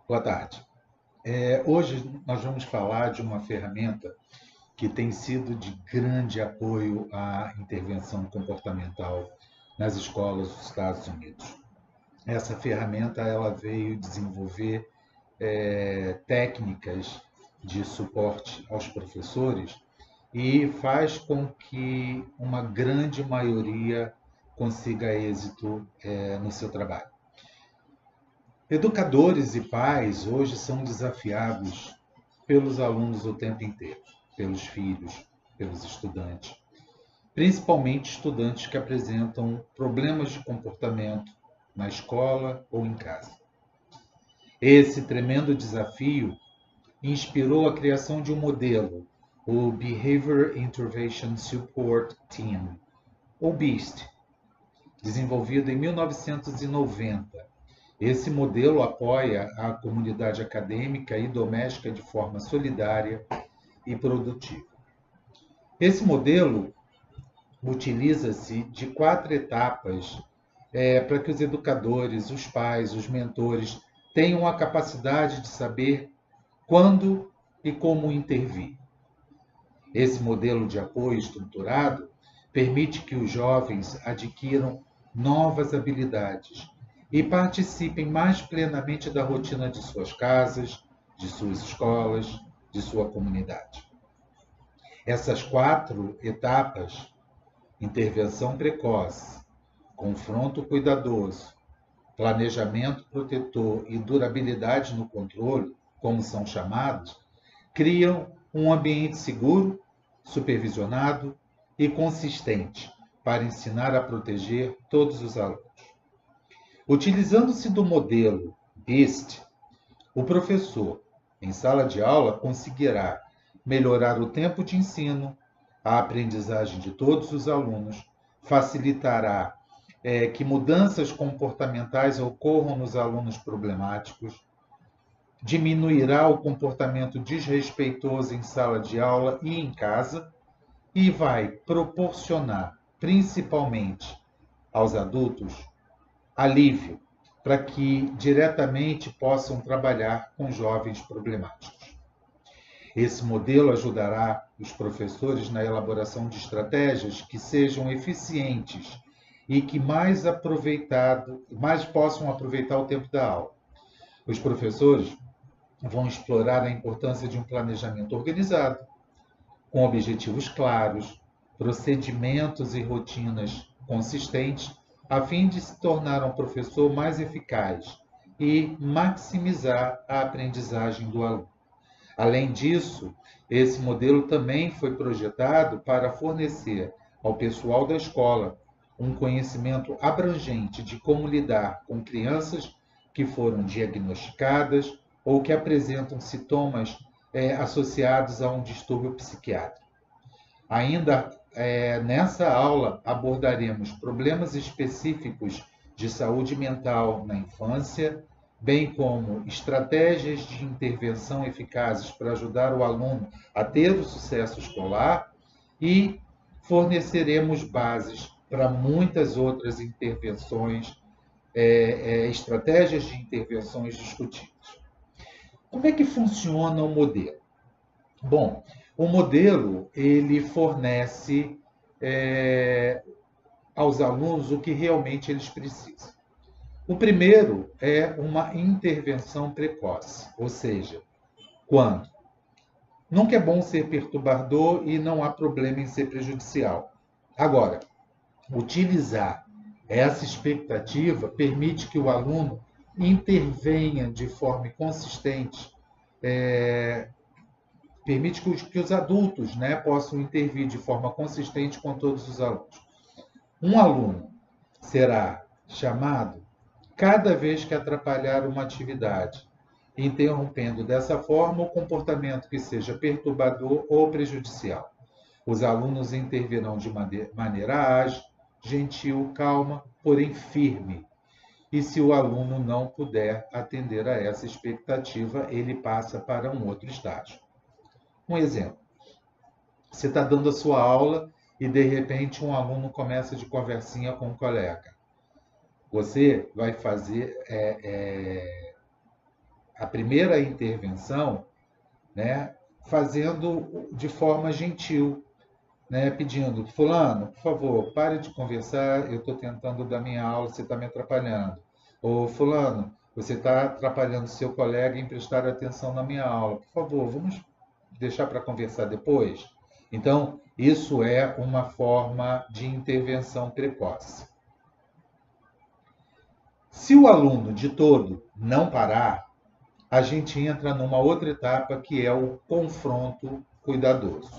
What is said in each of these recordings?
Boa tarde. Hoje nós vamos falar de uma ferramenta que tem sido de grande apoio à intervenção comportamental nas escolas dos Estados Unidos. Essa ferramenta ela veio desenvolver técnicas de suporte aos professores e faz com que uma grande maioria consiga êxito no seu trabalho. Educadores e pais hoje são desafiados pelos alunos o tempo inteiro, pelos filhos, pelos estudantes, principalmente estudantes que apresentam problemas de comportamento na escola ou em casa. Esse tremendo desafio inspirou a criação de um modelo, o Behavior Intervention Support Team, ou BEAST, desenvolvido em 1990. Esse modelo apoia a comunidade acadêmica e doméstica de forma solidária e produtiva. Esse modelo utiliza-se de 4 etapas para que os educadores, os pais, os mentores tenham a capacidade de saber quando e como intervir. Esse modelo de apoio estruturado permite que os jovens adquiram novas habilidades e participem mais plenamente da rotina de suas casas, de suas escolas, de sua comunidade. Essas 4 etapas, intervenção precoce, confronto cuidadoso, planejamento protetor e durabilidade no controle, como são chamados, criam um ambiente seguro, supervisionado e consistente para ensinar a proteger todos os alunos. Utilizando-se do modelo BEAST, o professor, em sala de aula, conseguirá melhorar o tempo de ensino, a aprendizagem de todos os alunos, facilitará que mudanças comportamentais ocorram nos alunos problemáticos, diminuirá o comportamento desrespeitoso em sala de aula e em casa e vai proporcionar, principalmente aos adultos, alívio para que diretamente possam trabalhar com jovens problemáticos. Esse modelo ajudará os professores na elaboração de estratégias que sejam eficientes e que mais possam aproveitar o tempo da aula. Os professores vão explorar a importância de um planejamento organizado, com objetivos claros, procedimentos e rotinas consistentes, a fim de se tornar um professor mais eficaz e maximizar a aprendizagem do aluno. Além disso, esse modelo também foi projetado para fornecer ao pessoal da escola um conhecimento abrangente de como lidar com crianças que foram diagnosticadas ou que apresentam sintomas associados a um distúrbio psiquiátrico. Ainda nessa aula abordaremos problemas específicos de saúde mental na infância, bem como estratégias de intervenção eficazes para ajudar o aluno a ter o sucesso escolar e forneceremos bases para muitas outras intervenções, estratégias de intervenções discutidas. Como é que funciona o modelo? Bom, o modelo ele fornece aos alunos o que realmente eles precisam. O primeiro é uma intervenção precoce, ou seja, quando nunca é bom ser perturbador e não há problema em ser prejudicial. Agora, utilizar essa expectativa permite que o aluno intervenha de forma consistente, permite que os adultos possam intervir de forma consistente com todos os alunos. Um aluno será chamado cada vez que atrapalhar uma atividade, interrompendo dessa forma o comportamento que seja perturbador ou prejudicial. Os alunos intervirão de maneira ágil, gentil, calma, porém firme. E se o aluno não puder atender a essa expectativa, ele passa para um outro estágio. Um exemplo, você está dando a sua aula e de repente um aluno começa de conversinha com um colega. Você vai fazer a primeira intervenção, né, fazendo de forma gentil, né, pedindo: fulano, por favor, pare de conversar, eu estou tentando dar minha aula, você está me atrapalhando. Ou fulano, você está atrapalhando seu colega em prestar atenção na minha aula. Por favor, vamos deixar para conversar depois? Então, isso é uma forma de intervenção precoce. Se o aluno de todo não parar, a gente entra numa outra etapa que é o confronto cuidadoso.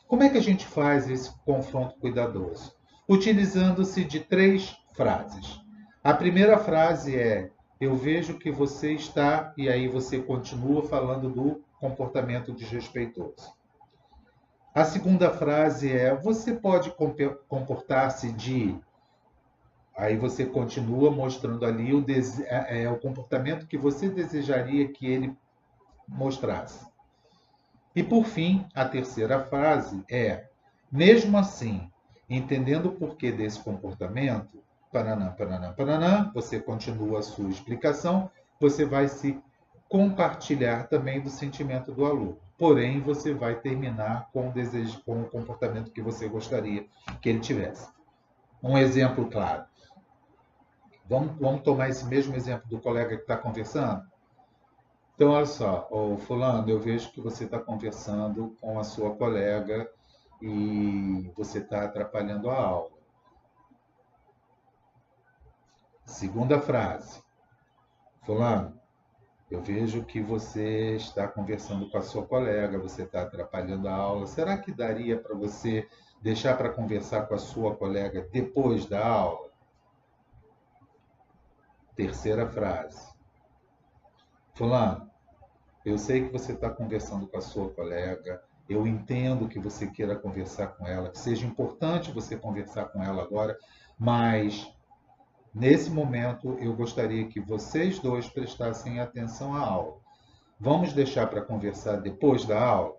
Como é que a gente faz esse confronto cuidadoso? Utilizando-se de 3 frases. A primeira frase é: eu vejo que você está, e aí você continua falando do comportamento desrespeitoso. A segunda frase é: você pode comportar-se de. Aí você continua mostrando ali o comportamento que você desejaria que ele mostrasse. E por fim, a terceira frase é: mesmo assim, entendendo o porquê desse comportamento, paranã, paranã, paranã, você continua a sua explicação, você vai se compartilhar também do sentimento do aluno. Porém, você vai terminar com o comportamento que você gostaria que ele tivesse. Um exemplo claro. Vamos tomar esse mesmo exemplo do colega que está conversando? Então, olha só, fulano, eu vejo que você está conversando com a sua colega e você está atrapalhando a aula. Segunda frase. Fulano, eu vejo que você está conversando com a sua colega, você está atrapalhando a aula. Será que daria para você deixar para conversar com a sua colega depois da aula? Terceira frase. Fulano, eu sei que você está conversando com a sua colega, eu entendo que você queira conversar com ela, que seja importante você conversar com ela agora, mas nesse momento eu gostaria que vocês dois prestassem atenção à aula. Vamos deixar para conversar depois da aula?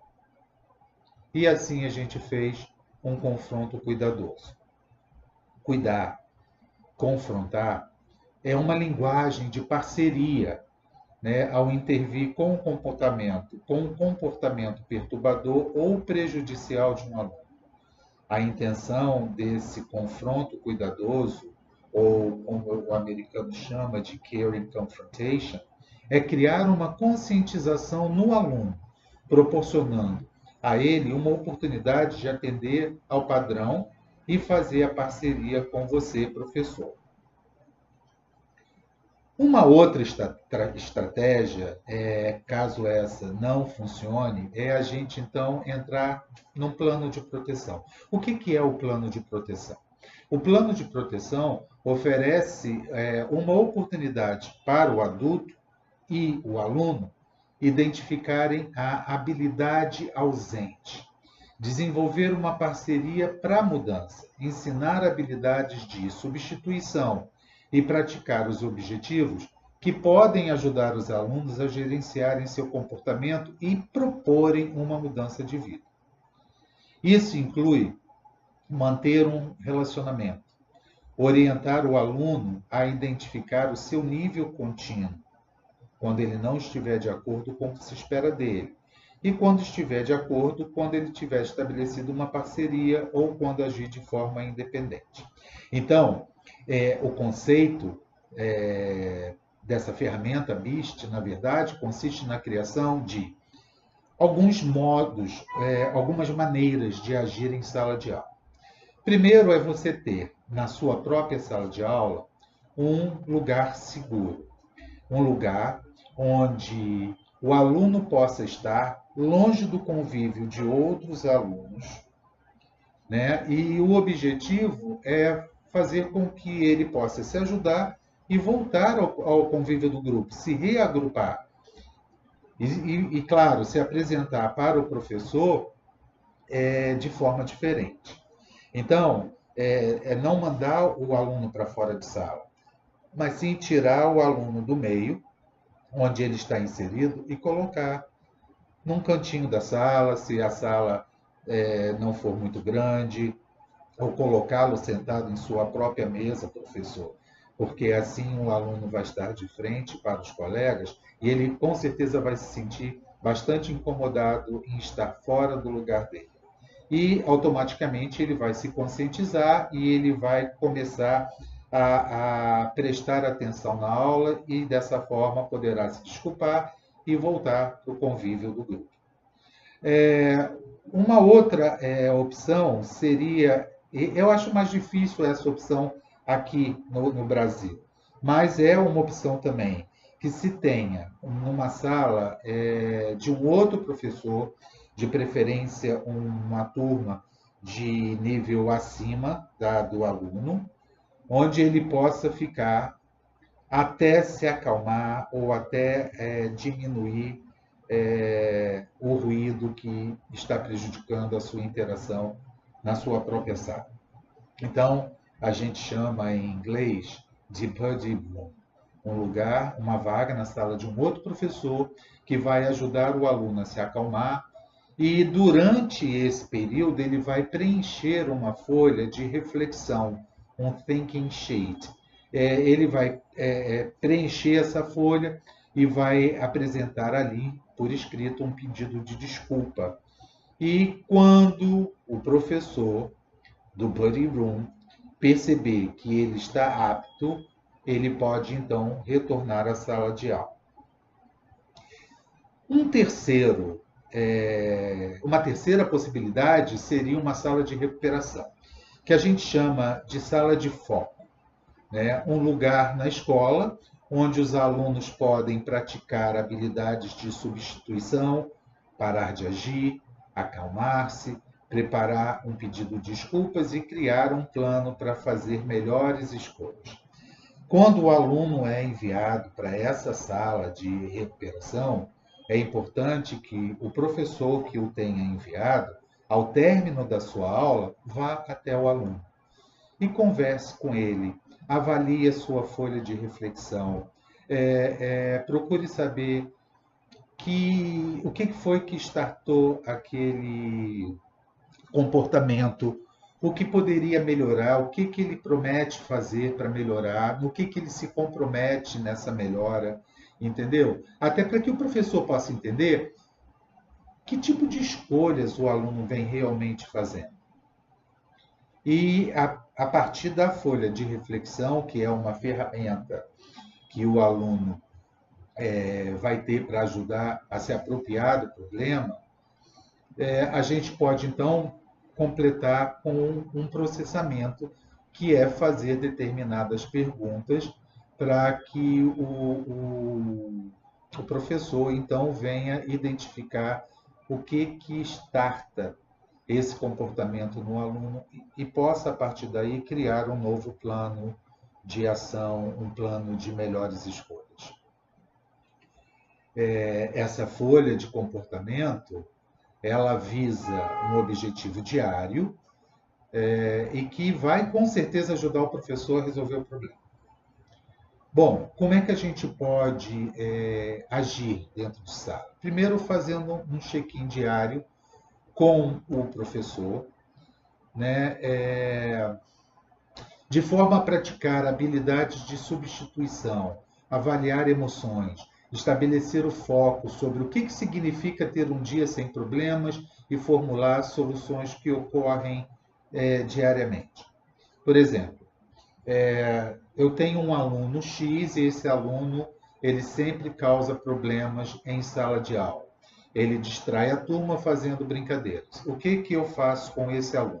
E assim a gente fez um confronto cuidadoso. Cuidar, confrontar, é uma linguagem de parceria, né, ao intervir com um comportamento perturbador ou prejudicial de um aluno. A intenção desse confronto cuidadoso, ou como o americano chama de caring confrontation, é criar uma conscientização no aluno, proporcionando a ele uma oportunidade de atender ao padrão e fazer a parceria com você, professor. Uma outra estratégia, caso essa não funcione, é a gente então entrar num plano de proteção. O que é o plano de proteção? O plano de proteção oferece uma oportunidade para o adulto e o aluno identificarem a habilidade ausente, desenvolver uma parceria para a mudança, ensinar habilidades de substituição e praticar os objetivos que podem ajudar os alunos a gerenciarem seu comportamento e proporem uma mudança de vida. Isso inclui manter um relacionamento, orientar o aluno a identificar o seu nível contínuo, quando ele não estiver de acordo com o que se espera dele, e quando estiver de acordo, quando ele tiver estabelecido uma parceria ou quando agir de forma independente. Então, o conceito dessa ferramenta BIST, na verdade, consiste na criação de alguns modos, algumas maneiras de agir em sala de aula. Primeiro é você ter, na sua própria sala de aula, um lugar seguro, um lugar onde o aluno possa estar longe do convívio de outros alunos, né? E o objetivo é fazer com que ele possa se ajudar e voltar ao convívio do grupo, se reagrupar. E, claro, se apresentar para o professor de forma diferente. Então, não mandar o aluno para fora de sala, mas sim tirar o aluno do meio, onde ele está inserido, e colocar num cantinho da sala, se a sala não for muito grande, ou colocá-lo sentado em sua própria mesa, professor, porque assim o aluno vai estar de frente para os colegas e ele com certeza vai se sentir bastante incomodado em estar fora do lugar dele. E automaticamente ele vai se conscientizar e ele vai começar a prestar atenção na aula e dessa forma poderá se desculpar e voltar para o convívio do grupo. Uma outra opção seria, eu acho mais difícil essa opção aqui no Brasil, mas é uma opção também que se tenha numa sala de um outro professor, de preferência uma turma de nível acima do aluno, onde ele possa ficar até se acalmar ou até diminuir o ruído que está prejudicando a sua interação na sua própria sala. Então, a gente chama em inglês de buddy room, um lugar, uma vaga na sala de um outro professor que vai ajudar o aluno a se acalmar e durante esse período ele vai preencher uma folha de reflexão, um thinking sheet. Ele vai preencher essa folha e vai apresentar ali, por escrito, um pedido de desculpa. E quando o professor do buddy room perceber que ele está apto, ele pode então retornar à sala de aula. Uma terceira possibilidade seria uma sala de recuperação, que a gente chama de sala de foco, né? Um lugar na escola onde os alunos podem praticar habilidades de substituição, parar de agir, acalmar-se, preparar um pedido de desculpas e criar um plano para fazer melhores escolhas. Quando o aluno é enviado para essa sala de recuperação, é importante que o professor que o tenha enviado, ao término da sua aula, vá até o aluno e converse com ele, avalie a sua folha de reflexão, procure saber o que foi que startou aquele comportamento, o que poderia melhorar, o que ele promete fazer para melhorar, no que ele se compromete nessa melhora, entendeu? Até para que o professor possa entender que tipo de escolhas o aluno vem realmente fazendo. E a partir da folha de reflexão, que é uma ferramenta que o aluno vai ter para ajudar a se apropriar do problema, a gente pode, então, completar com um processamento, que é fazer determinadas perguntas para que o professor, então, venha identificar o que starta esse comportamento no aluno e possa, a partir daí, criar um novo plano de ação, um plano de melhores escolhas. Essa folha de comportamento, ela visa um objetivo diário e que vai, com certeza, ajudar o professor a resolver o problema. Bom, como é que a gente pode agir dentro de sala? Primeiro, fazendo um check-in diário com o professor, né, de forma a praticar habilidades de substituição, avaliar emoções, estabelecer o foco sobre o que significa ter um dia sem problemas e formular soluções que ocorrem diariamente. Por exemplo, eu tenho um aluno X e esse aluno ele sempre causa problemas em sala de aula. Ele distrai a turma fazendo brincadeiras. O que eu faço com esse aluno?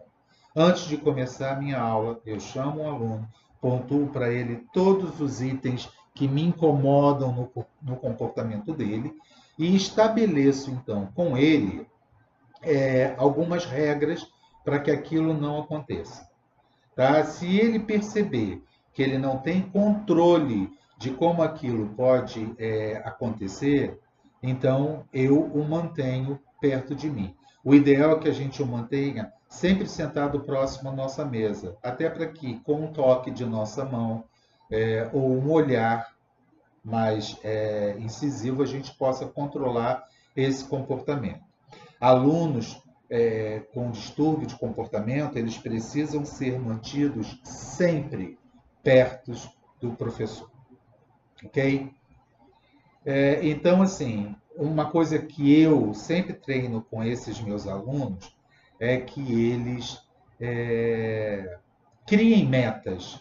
Antes de começar a minha aula, eu chamo um aluno, pontuo para ele todos os itens que me incomodam no comportamento dele e estabeleço, então, com ele algumas regras para que aquilo não aconteça. Tá? Se ele perceber que ele não tem controle de como aquilo pode acontecer, então eu o mantenho perto de mim. O ideal é que a gente o mantenha sempre sentado próximo à nossa mesa, até para que, com um toque de nossa mão ou um olhar mais incisivo, a gente possa controlar esse comportamento. Alunos com distúrbio de comportamento, eles precisam ser mantidos sempre perto do professor, ok? Então, assim, uma coisa que eu sempre treino com esses meus alunos é que eles criem metas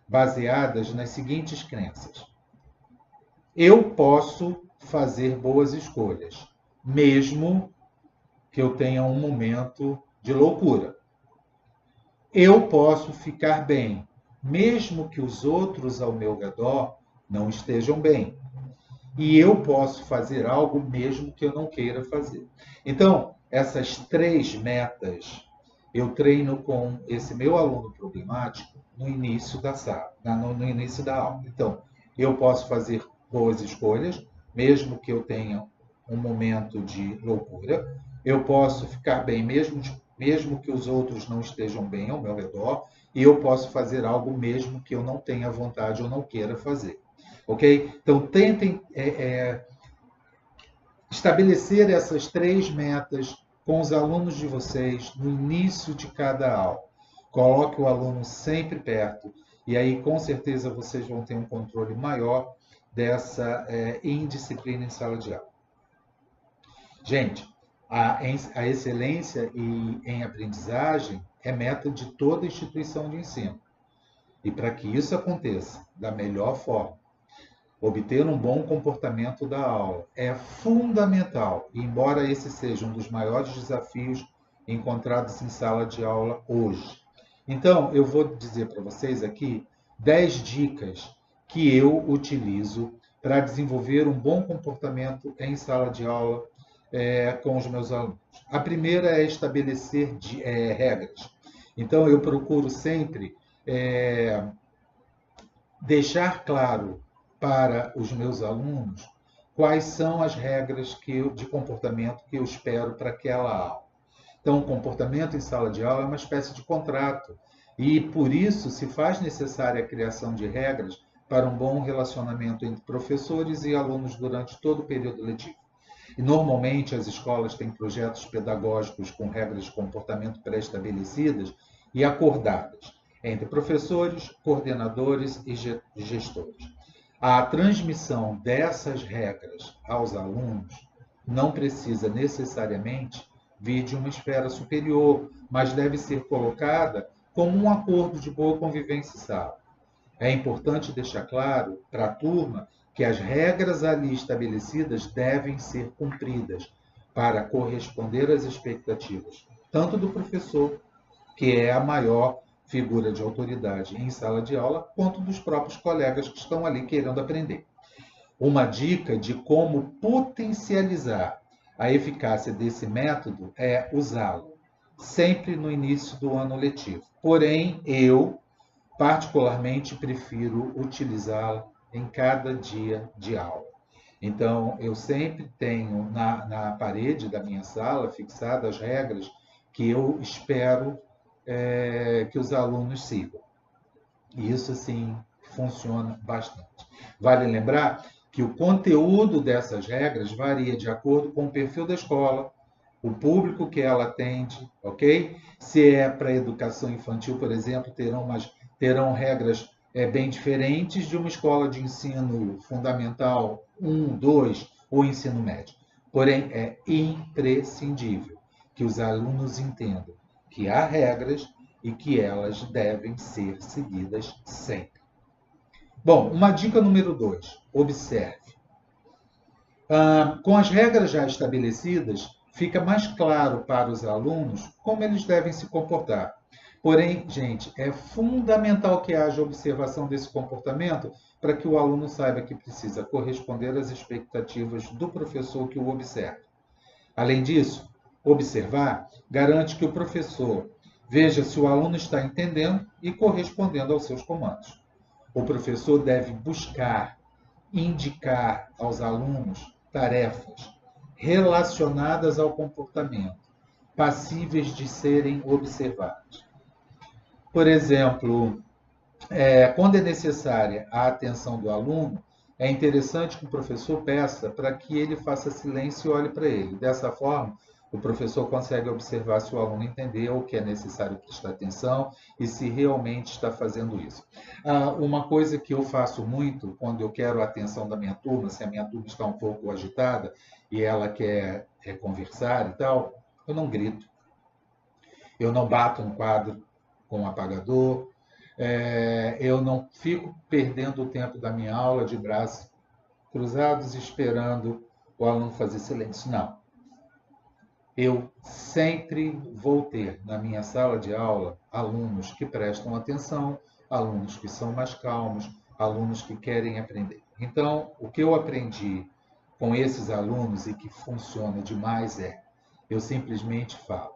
baseadas nas seguintes crenças. Eu posso fazer boas escolhas, mesmo que eu tenha um momento de loucura. Eu posso ficar bem, mesmo que os outros ao meu redor não estejam bem. E eu posso fazer algo mesmo que eu não queira fazer. Então, essas 3 metas eu treino com esse meu aluno problemático no início da sala, no início da aula. Então, eu posso fazer boas escolhas, mesmo que eu tenha um momento de loucura. Eu posso ficar bem, mesmo que os outros não estejam bem ao meu redor. E eu posso fazer algo mesmo que eu não tenha vontade ou não queira fazer. Ok? Então, tentem estabelecer essas 3 metas com os alunos de vocês no início de cada aula. Coloque o aluno sempre perto e aí, com certeza, vocês vão ter um controle maior dessa indisciplina em sala de aula. Gente, a excelência em aprendizagem é meta de toda instituição de ensino. E para que isso aconteça da melhor forma, obter um bom comportamento da aula é fundamental, embora esse seja um dos maiores desafios encontrados em sala de aula hoje. Então, eu vou dizer para vocês aqui 10 dicas que eu utilizo para desenvolver um bom comportamento em sala de aula com os meus alunos. A primeira é estabelecer regras. Então, eu procuro sempre deixar claro para os meus alunos quais são as regras de comportamento que eu espero para aquela aula. Então, o comportamento em sala de aula é uma espécie de contrato e, por isso, se faz necessária a criação de regras para um bom relacionamento entre professores e alunos durante todo o período letivo. E, normalmente, as escolas têm projetos pedagógicos com regras de comportamento pré-estabelecidas e acordadas entre professores, coordenadores e gestores. A transmissão dessas regras aos alunos não precisa necessariamente vir de uma esfera superior, mas deve ser colocada como um acordo de boa convivência em sala. É importante deixar claro para a turma que as regras ali estabelecidas devem ser cumpridas para corresponder às expectativas, tanto do professor, que é a maior figura de autoridade em sala de aula, quanto dos próprios colegas que estão ali querendo aprender. Uma dica de como potencializar a eficácia desse método é usá-lo sempre no início do ano letivo. Porém, eu particularmente prefiro utilizá-lo em cada dia de aula. Então, eu sempre tenho na parede da minha sala fixadas as regras que eu espero que os alunos sigam. E isso, assim, funciona bastante. Vale lembrar que o conteúdo dessas regras varia de acordo com o perfil da escola, o público que ela atende, ok? Se é para educação infantil, por exemplo, terão regras bem diferentes de uma escola de ensino fundamental 1, 2 ou ensino médio. Porém, é imprescindível que os alunos entendam que há regras e que elas devem ser seguidas sempre. Bom, uma dica número 2, observe. Com as regras já estabelecidas, fica mais claro para os alunos como eles devem se comportar. Porém, gente, é fundamental que haja observação desse comportamento para que o aluno saiba que precisa corresponder às expectativas do professor que o observa. Além disso, observar garante que o professor veja se o aluno está entendendo e correspondendo aos seus comandos. O professor deve buscar, indicar aos alunos tarefas relacionadas ao comportamento, passíveis de serem observadas. Por exemplo, quando é necessária a atenção do aluno, é interessante que o professor peça para que ele faça silêncio e olhe para ele. Dessa forma, o professor consegue observar se o aluno entendeu o que é necessário prestar atenção e se realmente está fazendo isso. Uma coisa que eu faço muito quando eu quero a atenção da minha turma, se a minha turma está um pouco agitada e ela quer conversar e tal, eu não grito, eu não bato no quadro com um apagador, eu não fico perdendo o tempo da minha aula de braços cruzados esperando o aluno fazer silêncio. Não. Eu sempre vou ter na minha sala de aula alunos que prestam atenção, alunos que são mais calmos, alunos que querem aprender. Então, o que eu aprendi com esses alunos e que funciona demais eu simplesmente falo: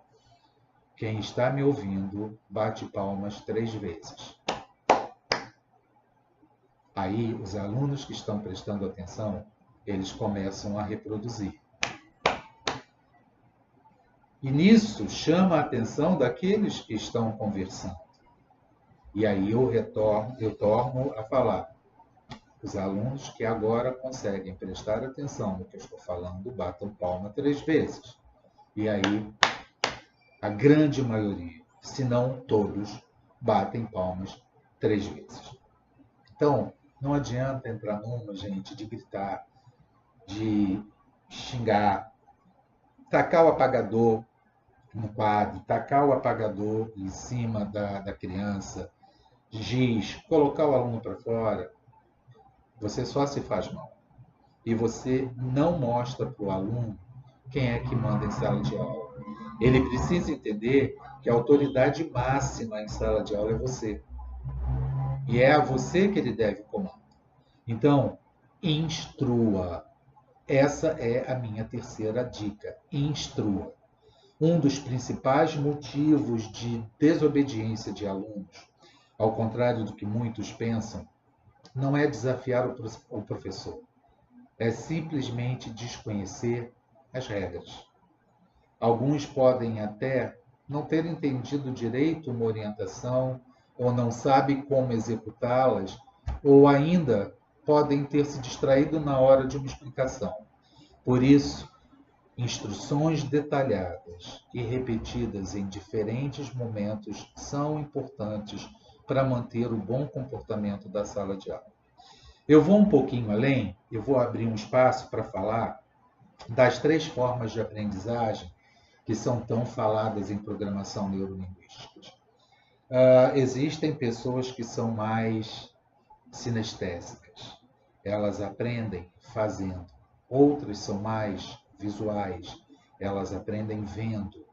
quem está me ouvindo, bate palmas 3 vezes. Aí, os alunos que estão prestando atenção, eles começam a reproduzir. E nisso chama a atenção daqueles que estão conversando. E aí eu torno a falar. Os alunos que agora conseguem prestar atenção no que eu estou falando, batam palma 3 vezes. E aí, a grande maioria, se não todos, batem palmas 3 vezes. Então, não adianta entrar numa, gente, de gritar, de xingar, tacar o apagador no quadro, tacar o apagador em cima da criança, giz, colocar o aluno para fora. Você só se faz mal. E você não mostra para o aluno quem é que manda em sala de aula. Ele precisa entender que a autoridade máxima em sala de aula é você. E é a você que ele deve comando. Então, instrua. Essa é a minha terceira dica. Instrua. Um dos principais motivos de desobediência de alunos, ao contrário do que muitos pensam, não é desafiar o professor. É simplesmente desconhecer as regras. Alguns podem até não ter entendido direito uma orientação, ou não sabem como executá-las, ou ainda podem ter se distraído na hora de uma explicação. Por isso, instruções detalhadas e repetidas em diferentes momentos são importantes para manter o bom comportamento da sala de aula. Eu vou um pouquinho além, eu vou abrir um espaço para falar das 3 formas de aprendizagem que são tão faladas em programação neurolinguística. Existem pessoas que são mais sinestésicas. Elas aprendem fazendo. Outras são mais visuais. Elas aprendem vendo.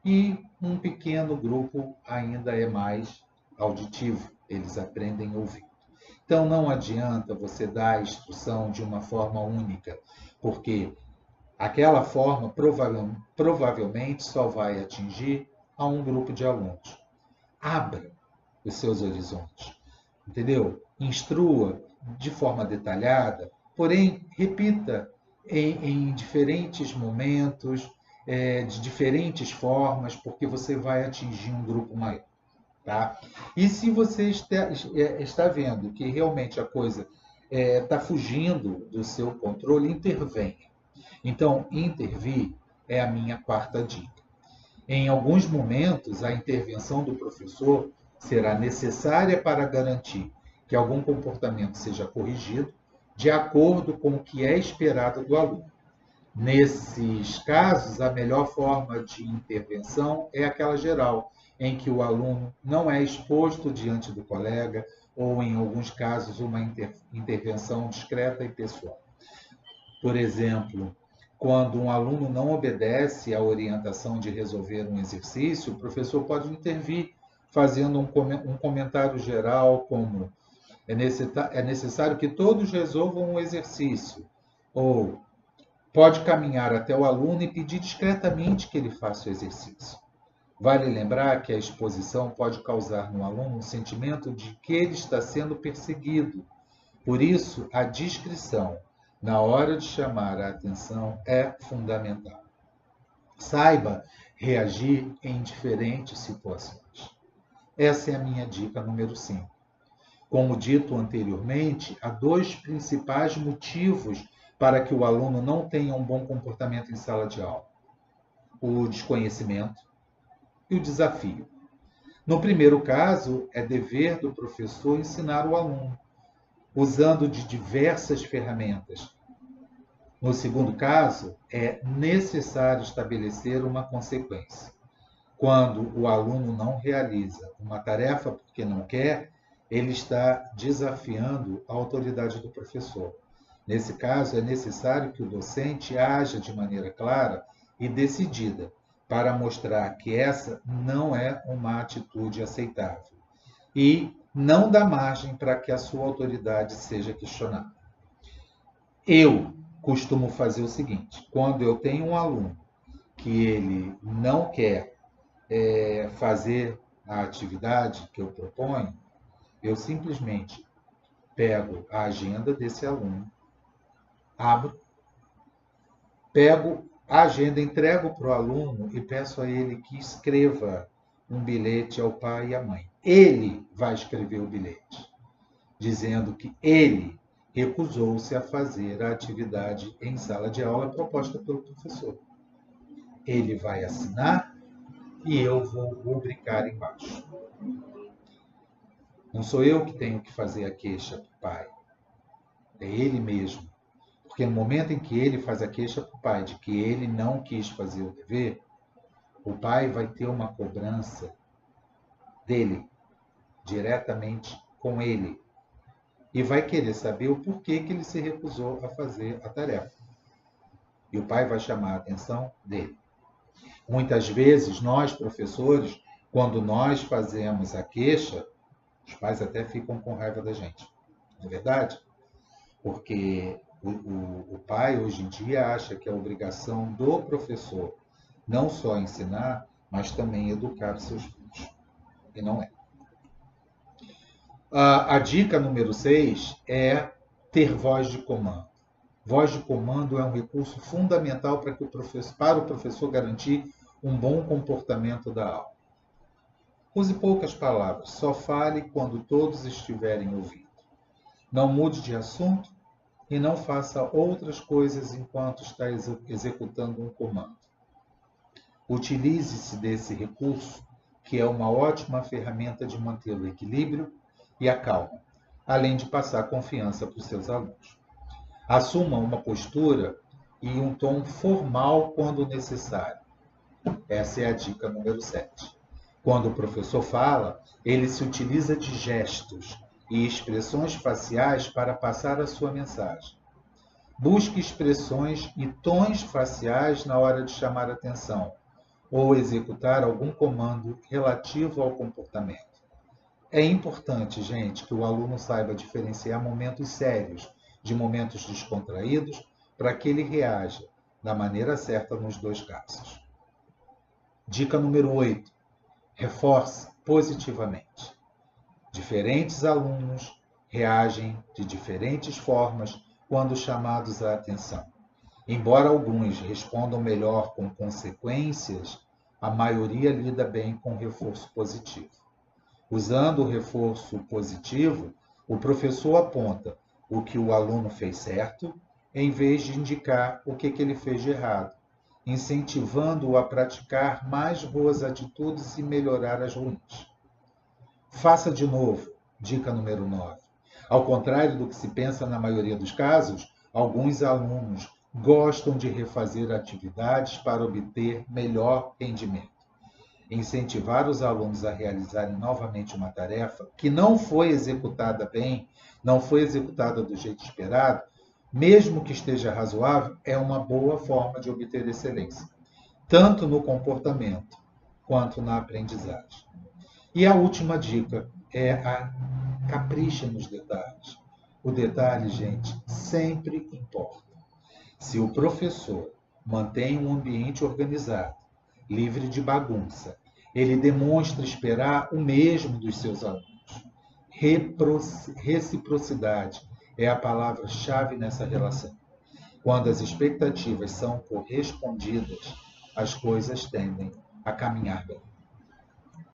E um pequeno grupo ainda é mais auditivo. Eles aprendem ouvindo. Então, não adianta você dar a instrução de uma forma única, porque aquela forma provavelmente só vai atingir a um grupo de alunos. Abra os seus horizontes, entendeu? Instrua de forma detalhada, porém repita em diferentes momentos, de diferentes formas, porque você vai atingir um grupo maior. Tá? E se você está vendo que realmente a coisa está fugindo do seu controle, intervenha. Então, intervir é a minha 4ª dica. Em alguns momentos, a intervenção do professor será necessária para garantir que algum comportamento seja corrigido de acordo com o que é esperado do aluno. Nesses casos, a melhor forma de intervenção é aquela geral, em que o aluno não é exposto diante do colega, ou, em alguns casos, uma intervenção discreta e pessoal. Por exemplo, quando um aluno não obedece à orientação de resolver um exercício, o professor pode intervir, fazendo um comentário geral como: é necessário que todos resolvam um exercício, ou pode caminhar até o aluno e pedir discretamente que ele faça o exercício. Vale lembrar que a exposição pode causar no aluno um sentimento de que ele está sendo perseguido. Por isso, a discrição na hora de chamar a atenção é fundamental. Saiba reagir em diferentes situações. Essa é a minha dica número 5. Como dito anteriormente, há 2 principais motivos para que o aluno não tenha um bom comportamento em sala de aula. o desconhecimento e o desafio. No primeiro caso, é dever do professor ensinar o aluno, usando de diversas ferramentas. No segundo caso, é necessário estabelecer uma consequência. Quando o aluno não realiza uma tarefa porque não quer, ele está desafiando a autoridade do professor. Nesse caso, é necessário que o docente haja de maneira clara e decidida para mostrar que essa não é uma atitude aceitável e não dá margem para que a sua autoridade seja questionada. Eu costumo fazer o seguinte: quando eu tenho um aluno que ele não quer fazer a atividade que eu proponho, eu simplesmente pego a agenda desse aluno, abro, pego a agenda, entrego para o aluno e peço a ele que escreva um bilhete ao pai e à mãe. Ele vai escrever o bilhete, dizendo que ele recusou-se a fazer a atividade em sala de aula proposta pelo professor. Ele vai assinar e eu vou rubricar embaixo. Não sou eu que tenho que fazer a queixa para o pai, é ele mesmo. Porque no momento em que ele faz a queixa para o pai de que ele não quis fazer o dever, o pai vai ter uma cobrança dele, diretamente com ele. E vai querer saber o porquê que ele se recusou a fazer a tarefa. E o pai vai chamar a atenção dele. Muitas vezes, nós, professores, quando nós fazemos a queixa, os pais até ficam com raiva da gente. Não é verdade? Porque o pai, hoje em dia, acha que é obrigação do professor não só ensinar, mas também educar os seus filhos. E não é. A dica número 6 é ter voz de comando. Voz de comando é um recurso fundamental para o professor garantir um bom comportamento da aula. Use poucas palavras, só fale quando todos estiverem ouvindo. Não mude de assunto e não faça outras coisas enquanto está executando um comando. Utilize-se desse recurso, que é uma ótima ferramenta de manter o equilíbrio e a calma, além de passar confiança para os seus alunos. Assuma uma postura e um tom formal quando necessário. Essa é a dica número 7. Quando o professor fala, ele se utiliza de gestos e expressões faciais para passar a sua mensagem. Busque expressões e tons faciais na hora de chamar a atenção ou executar algum comando relativo ao comportamento. É importante, gente, que o aluno saiba diferenciar momentos sérios de momentos descontraídos para que ele reaja da maneira certa nos dois casos. Dica número 8. Reforce positivamente. Diferentes alunos reagem de diferentes formas quando chamados à atenção. Embora alguns respondam melhor com consequências, a maioria lida bem com reforço positivo. Usando o reforço positivo, o professor aponta o que o aluno fez certo, em vez de indicar o que ele fez de errado, incentivando-o a praticar mais boas atitudes e melhorar as ruins. Faça de novo, dica número 9. Ao contrário do que se pensa na maioria dos casos, alguns alunos gostam de refazer atividades para obter melhor rendimento. Incentivar os alunos a realizarem novamente uma tarefa que não foi executada bem, não foi executada do jeito esperado, mesmo que esteja razoável, é uma boa forma de obter excelência, tanto no comportamento quanto na aprendizagem. E a última dica é a capricha nos detalhes. O detalhe, gente, sempre importa. Se o professor mantém um ambiente organizado, livre de bagunça, ele demonstra esperar o mesmo dos seus alunos. Reciprocidade é a palavra-chave nessa relação. Quando as expectativas são correspondidas, as coisas tendem a caminhar bem.